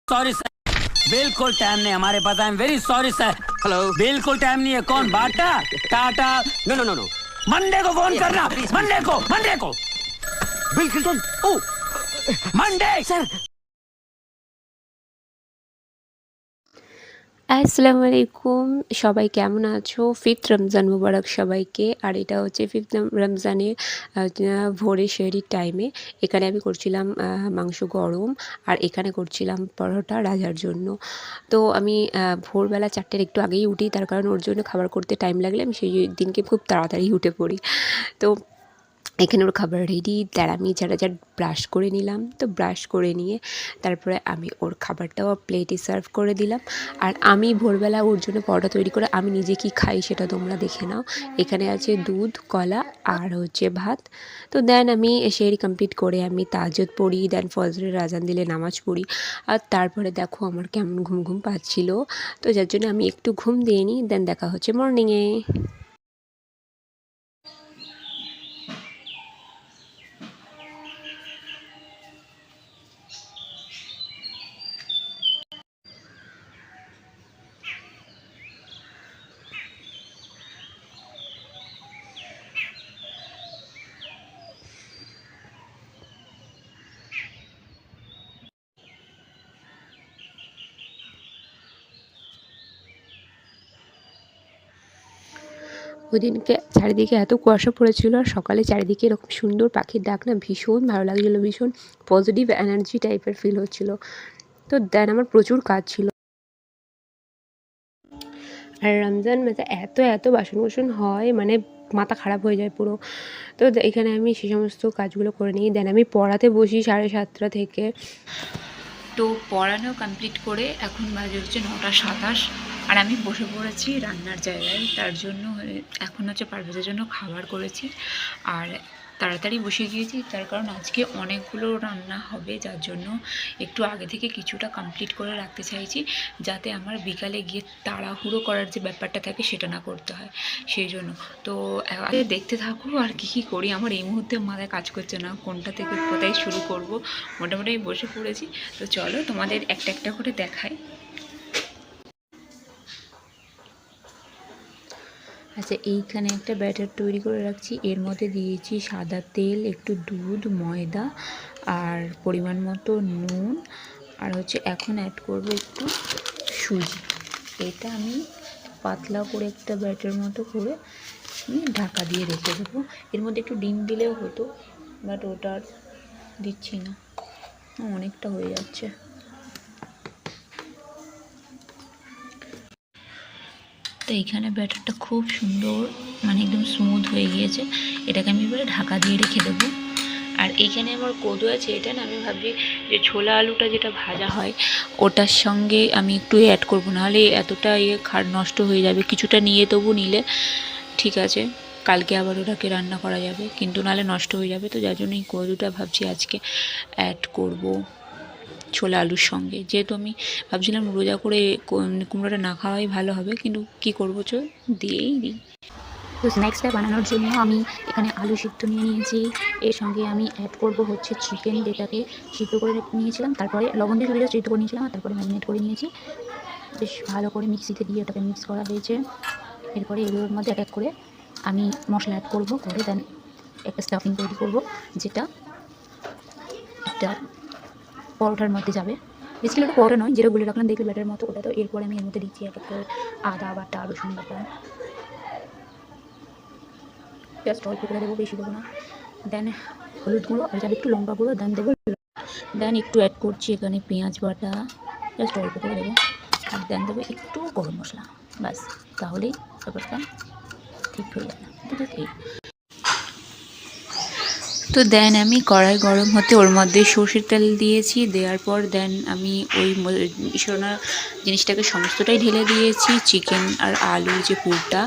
Sorry sir, बिल्कुल time नहीं हमारे पास। I am very sorry sir. Hello. बिल्कुल टाइम नहीं है। कौन? Bata, Tata? No no no no. Monday को फोन करना। मंडे को Bill Clinton. Oh Monday sir. আসসালামু আলাইকুম, সবাই কেমন আছো? ফিফথ রমজান মুবারক সবাইকে। আর এটা হচ্ছে ফিফথ রমজানের ভোরে সেহরির টাইমে। এখানে আমি করছিলাম মাংস গরম, আর এখানে করছিলাম পরোটা রাজার জন্য। তো আমি ভোরবেলা 4টের একটু আগেই উঠি, তার কারণ ওর জন্য খাবার করতে টাইম লাগলে আমি সেই দিনকে খুব তাড়াতাড়ি উঠে পড়ি। তো এখানে ওর খাবার রেডি। তার আমি ঝাড় ব্রাশ করে নিলাম। তো ব্রাশ করে নিয়ে তারপরে আমি ওর খাবারটাও প্লেটে সার্ভ করে দিলাম। আর আমি ভোরবেলা ওর জন্য পরোটা তৈরি করে আমি নিজে কি খাই সেটা তোমরা দেখে নাও। এখানে আছে দুধ, কলা আর হচ্ছে ভাত। তো দেন আমি সেহরি কমপ্লিট করে আমি তাহাজ্জুদ পড়ি, দেন ফজরের আজান দিলে নামাজ পড়ি। আর তারপরে দেখো আমার কেমন ঘুম ঘুম পাচ্ছিল, তো যার জন্য আমি একটু ঘুম দিয়ে নিই। দেন দেখা হচ্ছে মর্নিংয়ে। ওইদিনকে চারিদিকে এত কুয়াশা পড়েছিল, আর সকালে চারিদিকে এরকম সুন্দর পাখির ডাক না, ভীষণ ভালো লাগছিলো, ভীষণ পজিটিভ এনার্জি টাইপের ফিল হচ্ছিলো। তো দেন আমার প্রচুর কাজ ছিল। আর রমজান মাসে এত বাসন কোসন হয়, মানে মাথা খারাপ হয়ে যায় পুরো। তো এখানে আমি সে সমস্ত কাজগুলো করে নিই। দেন আমি পড়াতে বসি 7:30 থেকে। তো পড়ানো কমপ্লিট করে এখন বাজে হচ্ছে 9:27, আর আমি বসে পড়েছি রান্নার জায়গায়। তার জন্য এখন হচ্ছে পারভেজের জন্য খাবার করেছি, আর তাড়াতাড়ি বসে গিয়েছি, তার কারণ আজকে অনেকগুলো রান্না হবে, যার জন্য একটু আগে থেকে কিছুটা কমপ্লিট করে রাখতে চাইছি, যাতে আমার বিকালে গিয়ে তাড়াহুড়ো করার যে ব্যাপারটা থাকে সেটা না করতে হয়, সেই জন্য। তো দেখতে থাকো আর কী করি। আমার এই মুহূর্তে মাথায় কাজ করছে না কোনটা থেকে কোথায় শুরু করব। মোটামুটি আমি বসে পড়েছি। তো চলো তোমাদের একটা একটা করে দেখাই। আচ্ছা, এইখানে একটা ব্যাটার তৈরি করে রাখছি। এর মধ্যে দিয়েছি সাদা তেল, একটু দুধ, ময়দা আর পরিমাণ মতো নুন, আর হচ্ছে এখন অ্যাড করব একটু সুজি। এটা আমি পাতলা করে একটা ব্যাটার মতো করে আমি ঢাকা দিয়ে রেখে দেবো। এর মধ্যে একটু ডিম দিলেও হতো, বাট ওটা আর দিচ্ছি না, অনেকটা হয়ে যাচ্ছে। তো এইখানে ব্যাটারটা খুব সুন্দর, মানে একদম স্মুথ হয়ে গিয়েছে। এটাকে আমি এবারে ঢাকা দিয়ে রেখে দেবো। আর এইখানে আমার কদু আছে, এটা না আমি ভাবছি যে ছোলা আলুটা যেটা ভাজা হয় ওটার সঙ্গে আমি একটু অ্যাড করবো, নাহলে এতটা নষ্ট হয়ে যাবে। কিছুটা নিয়ে তবু নিলে ঠিক আছে, কালকে আবার ওটাকে রান্না করা যাবে, কিন্তু নাহলে নষ্ট হয়ে যাবে। তো যার জন্য এই কদুটা ভাবছি আজকে অ্যাড করব ছোলা আলুর সঙ্গে। যেহেতু আমি ভাবছিলাম রোজা করে কুমড়োটা না খাওয়াই ভালো হবে, কিন্তু কি করবো, দিয়েই দিই। তো স্ন্যাক্সটা বানানোর জন্য আমি এখানে আলু সিদ্ধ নিয়ে নিয়েছি। এর সঙ্গে আমি অ্যাড করব হচ্ছে চিকেন, যেটাকে সিদ্ধ করে নিয়েছিলাম, তারপরে লবণ দিয়ে সুবিধা সিদ্ধ করে নিয়েছিলাম, আর তারপরে ম্যারিনেট করে নিয়েছি। বেশ ভালো করে মিক্সিতে দিয়ে ওটাকে মিক্স করা হয়েছে। এরপরে এগুলোর মধ্যে এক এক করে আমি মশলা অ্যাড করব, করে দেন একটা স্টাফিং তৈরি করব, যেটা একটা পরোটার মধ্যে যাবে। বেসিক্যালি ওটা পরোটা নয়, যেটা গুলে রাখলাম দেখলে ব্যাটার মতো, ওটা। তো এরপরে আমি এর মধ্যে দিচ্ছি এক এক করে আদা বাটা, রসুন বাটা, জাস্ট অল্প করে দেবো, বেশি দেবো না। দেন হলুদ গুঁড়ো, আর যাবে একটু লঙ্কা গুঁড়ো, দেন দেবো। দেন একটু অ্যাড করছি এখানে পেঁয়াজ বাটা, জাস্ট অল্প করে দেবো। আর দেন দেবো একটু গরম মশলা, ব্যাস, তাহলেই ব্যাপারটা ঠিক হয়ে যাবে। ঠিক আছে। তো দেন আমি কড়াই গরম হতে ওর মধ্যে সর্ষের তেল দিয়েছি। দেওয়ার পর দেন আমি ওই সোনা জিনিসটাকে সমস্তটাই ঢেলে দিয়েছি। চিকেন আর আলুর যে পুরটা,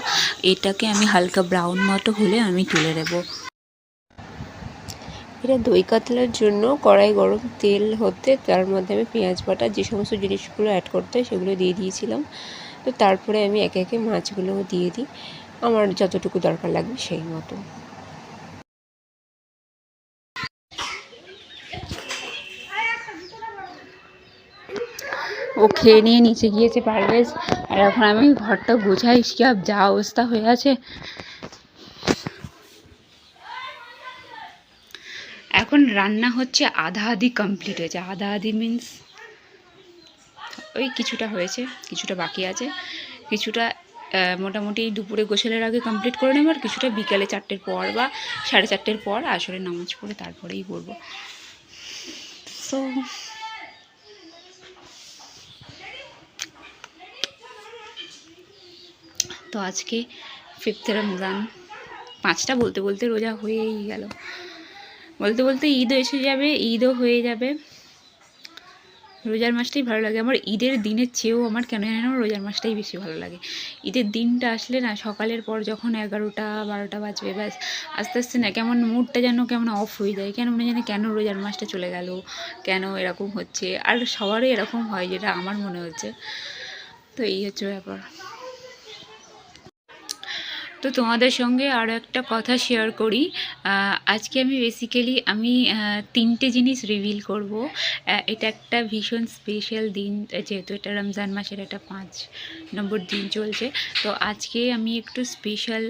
এটাকে আমি হালকা ব্রাউন মতো হলে আমি তুলে দেবো। এটা দই কাতলার জন্য কড়াই গরম তেল হতে তার মধ্যে আমি পেঁয়াজ বাটা, যে সমস্ত জিনিসগুলো অ্যাড করতে হয় সেগুলো দিয়ে দিয়েছিলাম। তো তারপরে আমি একে একে মাছগুলো দিয়ে দিই, আমার যতটুকু দরকার লাগবে সেই মতো। ও খেয়ে নিয়ে নিচে গিয়েছে পারভেজ, আর এখন আমি ঘরটা গোছাই, কি যা অবস্থা হয়ে আছে। এখন রান্না হচ্ছে আধা আধি কমপ্লিট হয়েছে, আধা আধি মিন্স ওই কিছুটা হয়েছে, কিছুটা বাকি আছে, কিছুটা মোটামুটি দুপুরে গোসলের আগে কমপ্লিট করে নেব, আর কিছুটা বিকালে 4টের পর বা 4:30 পর আসলে নামাজ পড়ে তারপরেই করবো। সো তো আজকে 5th রমজান, 5টা বলতে বলতে রোজা হয়েই গেল, বলতে বলতে ঈদও এসে যাবে, ঈদও হয়ে যাবে। রোজার মাসটাই ভালো লাগে আমার, ঈদের দিনের চেয়েও আমার কেন জানি না রোজার মাসটাই বেশি ভালো লাগে। ঈদের দিনটা আসলে না, সকালের পর যখন 11টা 12টা বাজবে, ব্যাস আস্তে আস্তে না কেমন মুডটা যেন কেমন অফ হয়ে যায়, কেন মনে জানি কেন রোজার মাসটা চলে গেল, কেন এরকম হচ্ছে। আর সবারই এরকম হয়, যেটা আমার মনে হচ্ছে। তো এই হচ্ছে ব্যাপার। তো তোমাদের সঙ্গে আরও একটা কথা শেয়ার করি। আজকে আমি বেসিক্যালি 3টে জিনিস রিভিল করব। এটা একটা ভীষণ স্পেশাল দিন, যেহেতু এটা রমজান মাসের একটা 5 নম্বর দিন চলছে। তো আজকে আমি একটু স্পেশাল,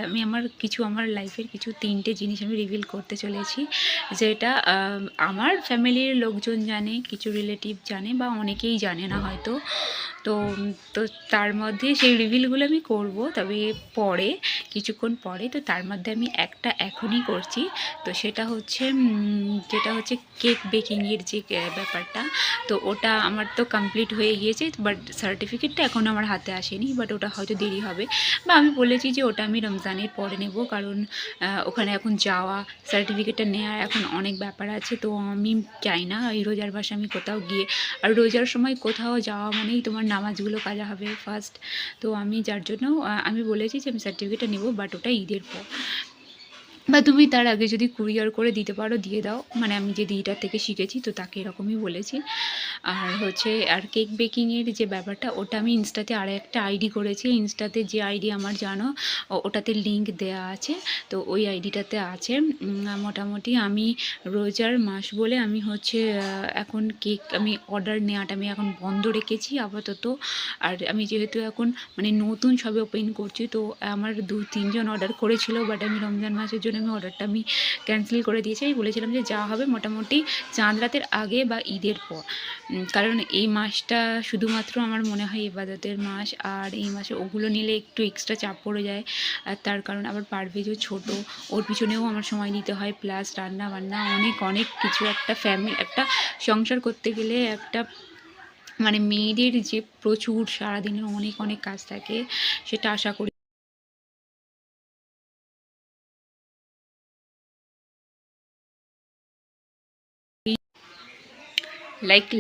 আমি আমার লাইফের কিছু 3টে জিনিস আমি রিভিল করতে চলেছি, যেটা আমার ফ্যামিলির লোকজন জানে, কিছু রিলেটিভ জানে, বা অনেকেই জানে না হয়তো। তো তো তার মধ্যে সেই রিভিলগুলো আমি করব, তবে পরে, কিছুক্ষণ পরে। তো তার মধ্যে আমি একটা এখনই করছি। তো সেটা হচ্ছে যেটা হচ্ছে কেক বেকিংয়ের যে ব্যাপারটা। তো ওটা আমার তো কমপ্লিট হয়ে গিয়েছে, বাট সার্টিফিকেটটা এখন আমার হাতে আসেনি, বাট ওটা হয়তো দেরি হবে, বা আমি বলেছি যে ওটা আমি রমজানের পরে নেব, কারণ ওখানে এখন যাওয়া, সার্টিফিকেটটা নেওয়ার এখন অনেক ব্যাপার আছে। তো আমি চাই না এই রোজার মাসে আমি কোথাও গিয়ে, আর রোজার সময় কোথাও যাওয়া মানেই তোমার নামাজগুলো কাজা হবে ফার্স্ট। তো আমি যার জন্য আমি বলেছি যে আমি সার্টিফিকেটটা নেব, বাট ওটা ঈদের পর, বা তুমি তার আগে যদি কুরিয়ার করে দিতে পারো দিয়ে দাও, মানে আমি যে দিদিটার থেকে শিখেছি, তো তাকে এরকমই বলেছি। আর কেক বেকিংয়ের যে ব্যাপারটা, ওটা আমি ইনস্টাতে আর একটা আইডি করেছি। ইনস্টাতে যে আইডি আমার জানো, ওটাতে লিঙ্ক দেওয়া আছে, তো ওই আইডিটাতে আছে। মোটামুটি আমি রোজার মাস বলে আমি এখন কেক আমি অর্ডার নেওয়াটা আমি এখন বন্ধ রেখেছি আপাতত। আর আমি যেহেতু এখন মানে নতুন সবে ওপেন করছি, তো আমার 2-3 জন অর্ডার করেছিল, বাট আমি রমজান মাসের জন্য অর্ডারটা আমি ক্যান্সেল করে দিয়েছি। আমি বলেছিলাম যে যা হবে মোটামুটি চাঁদ রাতের আগে বা ঈদের পর, কারণ এই মাসটা শুধুমাত্র আমার মনে হয় ইবাদতের মাস, আর এই মাসে ওগুলো নিলে একটু এক্সট্রা চাপ পড়ে যায়। আর তার কারণ আবার পারভেজও ছোট, ওর পিছনেও আমার সময় দিতে হয়, প্লাস রান্না বান্না অনেক কিছু। একটা সংসার করতে গেলে একটা মানে মেয়েদের যে প্রচুর সারাদিনের অনেক কাজ থাকে, সেটা আশা করি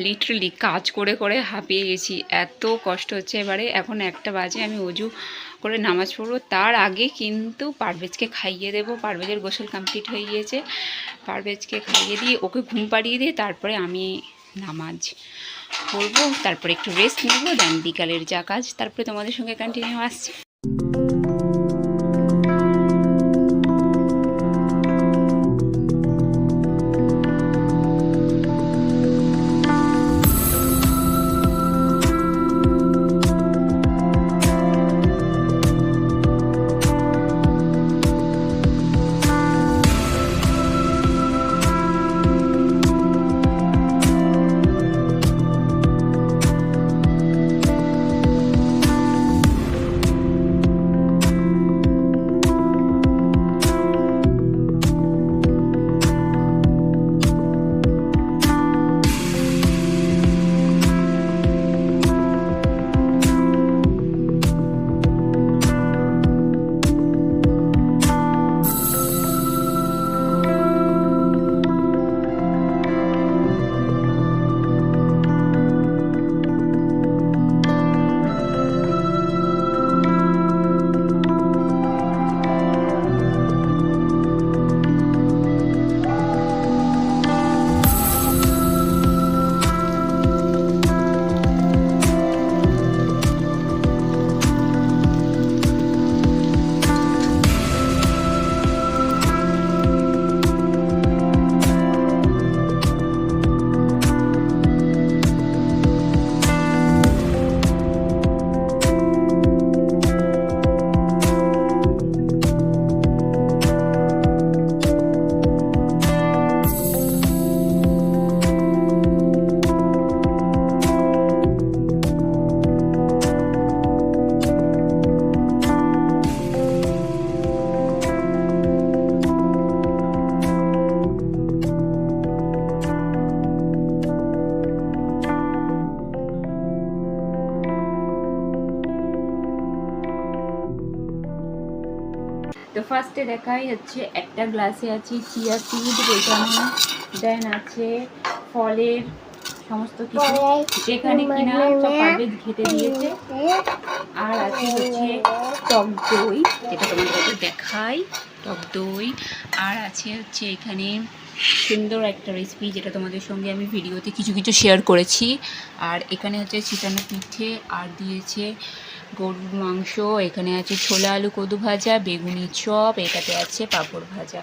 লিটারালি কাজ করে করে হাঁপিয়ে গেছি, এত কষ্ট হচ্ছে। এবারে এখন 1টা বাজে, আমি অজু করে নামাজ পড়বো, তার আগে কিন্তু পারভেজকে খাইয়ে দেবো। পারভেজের গোসল কমপ্লিট হয়ে গিয়েছে, পারভেজকে খাইয়ে দিয়ে ওকে ঘুম পাড়িয়ে দিয়ে তারপরে আমি নামাজ পড়বো, তারপরে একটু রেস্ট নেবো, দেন বিকালের যা কাজ তারপরে তোমাদের সঙ্গে কন্টিনিউ আসছে। তো ফার্স্টে দেখাই হচ্ছে একটা গ্লাসে আছে চিয়া সিড, যেখানে দেন আছে ফলের সমস্ত কিছু, যেখানে কিনা সব পারভেজ ঘেটে দিয়েছে। আর আছে হচ্ছে টক দই, যেটা তোমাদেরকে দেখাই, টক দই। আর আছে হচ্ছে এখানে সুন্দর একটা রেসিপি, যেটা তোমাদের সঙ্গে আমি ভিডিওতে কিছু কিছু শেয়ার করেছি। আর এখানে হচ্ছে ছিটানো পিঠে, আর দিয়েছে গরুর মাংস, এখানে আছে ছোলা আলু কদু ভাজা, বেগুনি চপ, এটাতে আছে পাঁপড় ভাজা।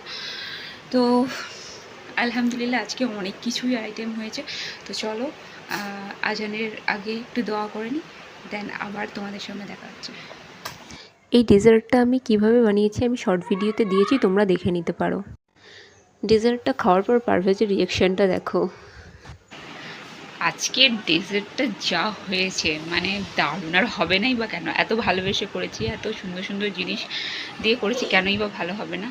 তো আলহামদুলিল্লাহ আজকে অনেক কিছুই আইটেম হয়েছে। তো চলো আজানের আগে একটু দোয়া করে নিই, দেন আবার তোমাদের সঙ্গে দেখা হচ্ছে। এই ডেজার্টটা আমি কিভাবে বানিয়েছি আমি শর্ট ভিডিওতে দিয়েছি, তোমরা দেখে নিতে পারো। ডেজার্টটা খাওয়ার পর পারভেজের রিয়াকশানটা দেখো। আজকের ডেজার্টটা যা হয়েছে মানে দারুণ, আর হবে নাই বা কেন, এত ভালোবেসে করেছি, এত সুন্দর সুন্দর জিনিস দিয়ে করেছি, কেনই বা ভালো হবে না।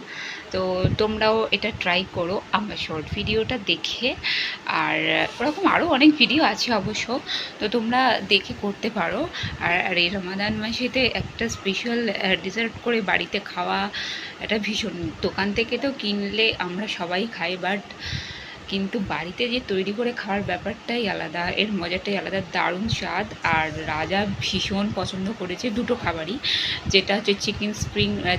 তো তোমরাও এটা ট্রাই করো আমার শর্ট ভিডিওটা দেখে। আর ওরকম আরও অনেক ভিডিও আছে অবশ্য, তো তোমরা দেখে করতে পারো। আর এই রমাদান মাসেতে একটা স্পেশাল ডেজার্ট করে বাড়িতে খাওয়া, এটা ভীষণ, দোকান থেকে তো কিনলে আমরা সবাই খাই, বাট কিন্তু বাড়িতে যে তৈরি করে খাওয়ার ব্যাপারটাই আলাদা, এর মজাটাই আলাদা, দারুণ স্বাদ। আর রাজা ভীষণ পছন্দ করেছে দুটো খাবারই, যেটা হচ্ছে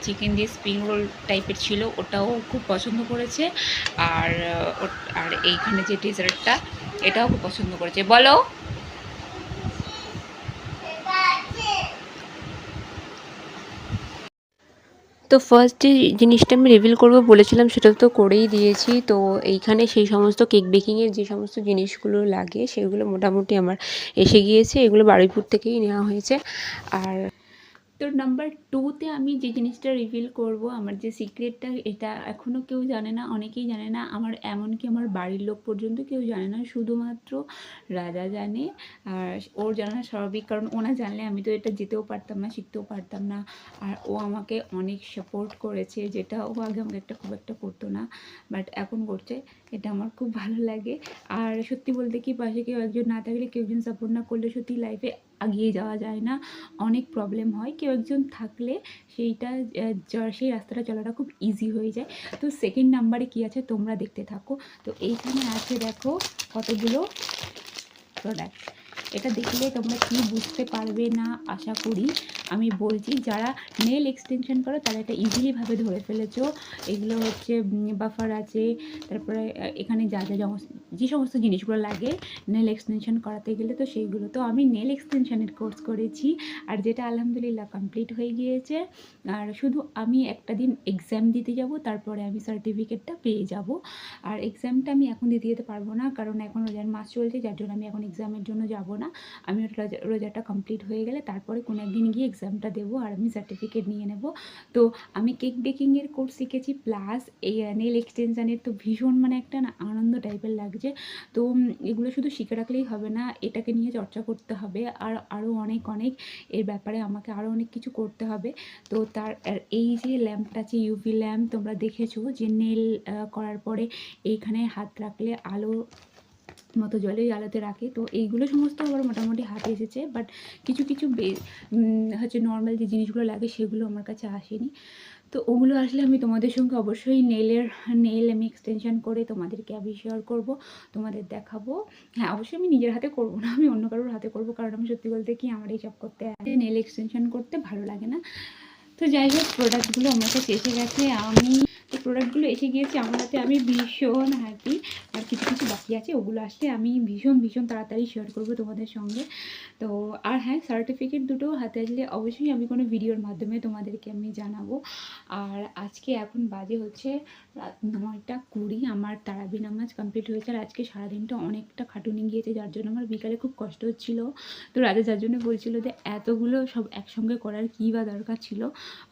চিকেন দিয়ে স্প্রিং রোল টাইপের ছিল, ওটাও খুব পছন্দ করেছে। আর আর এইখানে যে ডেজার্টটা, এটাও খুব পছন্দ করেছে। বলো। তো ফার্স্ট যে জিনিসটা আমি রিভিল করবো বলেছিলাম সেটা তো করেই দিয়েছি। তো এইখানে সেই সমস্ত কেক বেকিংয়ের যে সমস্ত জিনিসগুলো লাগে সেগুলো মোটামুটি আমার এসে গিয়েছে, এগুলো বারুইপুর থেকেই নেওয়া হয়েছে। আর তো নাম্বার 2তে আমি যে জিনিসটা রিভিল করব, আমার যে সিক্রেটটা, এটা এখনও কেউ জানে না, অনেকেই জানে না, আমার এমনকি আমার বাড়ির লোক পর্যন্ত কেউ জানে না, শুধুমাত্র রাজা জানে। আর ওর জানা স্বাভাবিক, কারণ ও না জানলে আমি তো এটা যেতেও পারতাম না, শিখতেও পারতাম না। আর ও আমাকে অনেক সাপোর্ট করেছে, যেটা ও আগে আমাকে খুব একটা করতো না, বাট এখন করছে, এটা আমার খুব ভালো লাগে। আর সত্যি বলতে কি, পাশে কেউ একজন না থাকলে, কেউ একজন সাপোর্ট না করলে সত্যি লাইফে এগিয়ে যাওয়া যায় না, অনেক প্রবলেম হয়। কেউ একজন থাকলে সেইটা সেই রাস্তাটা চলাটা খুব ইজি হয়ে যায়। তো সেকেন্ড নাম্বারে কী আছে তোমরা দেখতে থাকো। তো এইখানে আছে দেখো কতগুলো প্রোডাক্ট, এটা দেখলে তোমরা কি বুঝতে পারবে না আশা করি। আমি বলছি, যারা নেল এক্সটেনশন করো তারা এটা ইজিলিভাবে ধরে ফেলেছো। এগুলো হচ্ছে বাফার আছে, তারপরে এখানে যা যা যে সমস্ত জিনিসগুলো লাগে নেল এক্সটেনশন করাতে গেলে, তো সেইগুলো। তো আমি নেল এক্সটেনশনের কোর্স করেছি, আর যেটা আলহামদুলিল্লাহ কমপ্লিট হয়ে গিয়েছে। আর শুধু আমি একটা দিন এক্সাম দিতে যাব, তারপরে আমি সার্টিফিকেটটা পেয়ে যাব। আর এক্সামটা আমি এখন দিতে যেতে পারবো না, কারণ এখন রোজার মাস চলছে, যার জন্য আমি এখন এক্সামের জন্য যাব না। আমি রোজাটা কমপ্লিট হয়ে গেলে তারপরে কোনো একদিন গিয়ে এক্সামটা দেবো, আর আমি সার্টিফিকেট নিয়ে নেব। তো আমি কেক বেকিংয়ের কোর্স শিখেছি, প্লাস এই নেল এক্সটেনশানের, তো ভীষণ মানে একটা না আনন্দ টাইপের লাগছে। তো এগুলো শুধু শিখে রাখলেই হবে না, এটাকে নিয়ে চর্চা করতে হবে, আর আরও অনেক অনেক এর ব্যাপারে আমাকে আরও অনেক কিছু করতে হবে। তো তার এই যে ল্যাম্পটা আছে, ইউভি ল্যাম্প, তোমরা দেখেছো যে নেল করার পরে এইখানে হাত রাখলে আলো মতো জলে ওই আলোতে রাখে, তো এইগুলো সমস্ত আমার মোটামুটি হাতে এসেছে, বাট কিছু কিছু হচ্ছে নর্মাল যে জিনিসগুলো লাগে সেগুলো আমার কাছে আসেনি। তো ওগুলো আসলে আমি তোমাদের সঙ্গে অবশ্যই নেল আমি এক্সটেনশন করে তোমাদেরকে আমি শেয়ার করবো, তোমাদের দেখাবো। হ্যাঁ, অবশ্যই আমি নিজের হাতে করবো না, আমি অন্য কারোর হাতে করবো, কারণ আমি সত্যি বলতে কি আমার এইসব করতে নেল এক্সটেনশন করতে ভালো লাগে না। তো যাই হোক, প্রোডাক্টগুলো আমার কাছে এসে গেছে, তো প্রোডাক্টগুলো এসে গিয়েছে আমার হাতে, আমি ভীষণ হ্যাপি। আর কিছু কিছু বাকি আছে, ওগুলো আসলে আমি ভীষণ ভীষণ তাড়াতাড়ি শেয়ার করবো তোমাদের সঙ্গে। তো আর হ্যাঁ, সার্টিফিকেট দুটো হাতে আসলে অবশ্যই আমি কোনো ভিডিওর মাধ্যমে তোমাদেরকে আমি জানাবো। আর আজকে এখন বাজে হচ্ছে রাত 9:20, আমার তারাবি নামাজ কমপ্লিট হয়েছে। আর আজকে সারাদিনটা অনেকটা খাটুনি গিয়েছে, যার জন্য আমার বিকালে খুব কষ্ট হচ্ছিলো। তো রাজা যার জন্য বলছিল যে এতগুলো সব একসঙ্গে করার কী বা দরকার ছিল,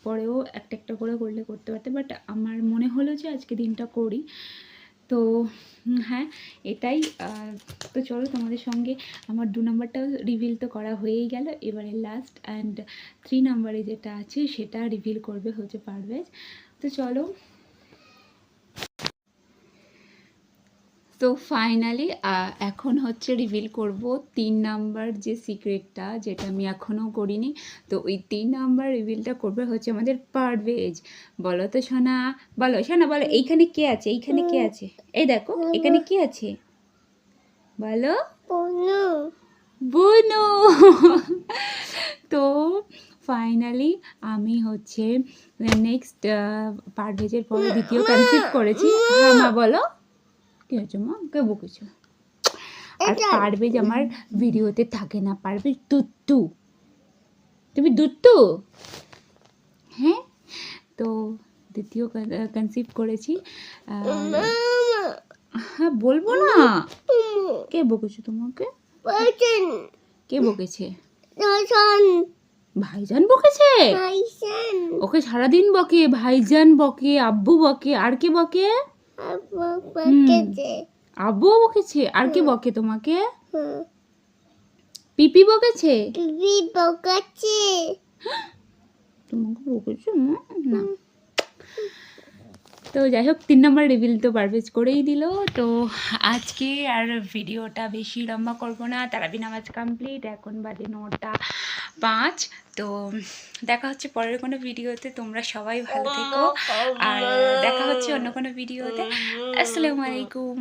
পরেও একটা একটা করে করলে করতে পারতে, বাট আমার মনে হলো যে আজকে দিনটা করি। তো হ্যাঁ, এটাই। তো চলো, তোমাদের সঙ্গে আমার 2 নাম্বারটাও রিভিল তো করা হয়েই গেল, এবারে লাস্ট অ্যান্ড 3 নাম্বারে যেটা আছে সেটা রিভিল করবে হচ্ছে পারভেজ। তো চলো, তো ফাইনালি এখন হচ্ছে রিভিল করব 3 নাম্বার যে সিক্রেটটা, যেটা আমি এখনও করিনি। তো ওই 3 নাম্বার রিভিলটা করবে হচ্ছে আমাদের পারভেজ। বলো তো সোনা, বলো সোনা, বলো এইখানে কে আছে, এইখানে কে আছে, এই দেখো এখানে কে আছে, বলো বুনু। তো ফাইনালি আমি হচ্ছে নেক্সট পারভেজের পরে দ্বিতীয় কনসিভ করেছি। হ্যাঁ মা বলো, কি হয়েছে মা, কে বকেছো? আর পারভেজ আমার ভিডিওতে থাকে না, পারভেজ দুত্তু, তুমি দুত্তু। হ্যাঁ, তো দ্বিতীয় কনসিভ করেছি। হ্যাঁ বলবো না, কে বকেছে তোমাকে, কে বকেছে? ভাইজান বকেছে, ওকে সারাদিন বকে, ভাইজান বকে, আব্বু বকে, আর কে বকে? আব্বু বকেছে, আর কে বকে তোমাকে? পিপি বকেছে, তোমাকে বকেছে না। তো যাই হোক, 3 নম্বর রিভিল তো পারভেজ করেই দিল। তো আজকে আর ভিডিওটা বেশি লম্বা করবো না, তারাবি নামাজ কমপ্লিট, এখন বাজে 9:05। তো দেখা হচ্ছে পরের কোনো ভিডিওতে, তোমরা সবাই ভালো থেকো, আর দেখা হচ্ছে অন্য কোনো ভিডিওতে। আসসালামু আলাইকুম।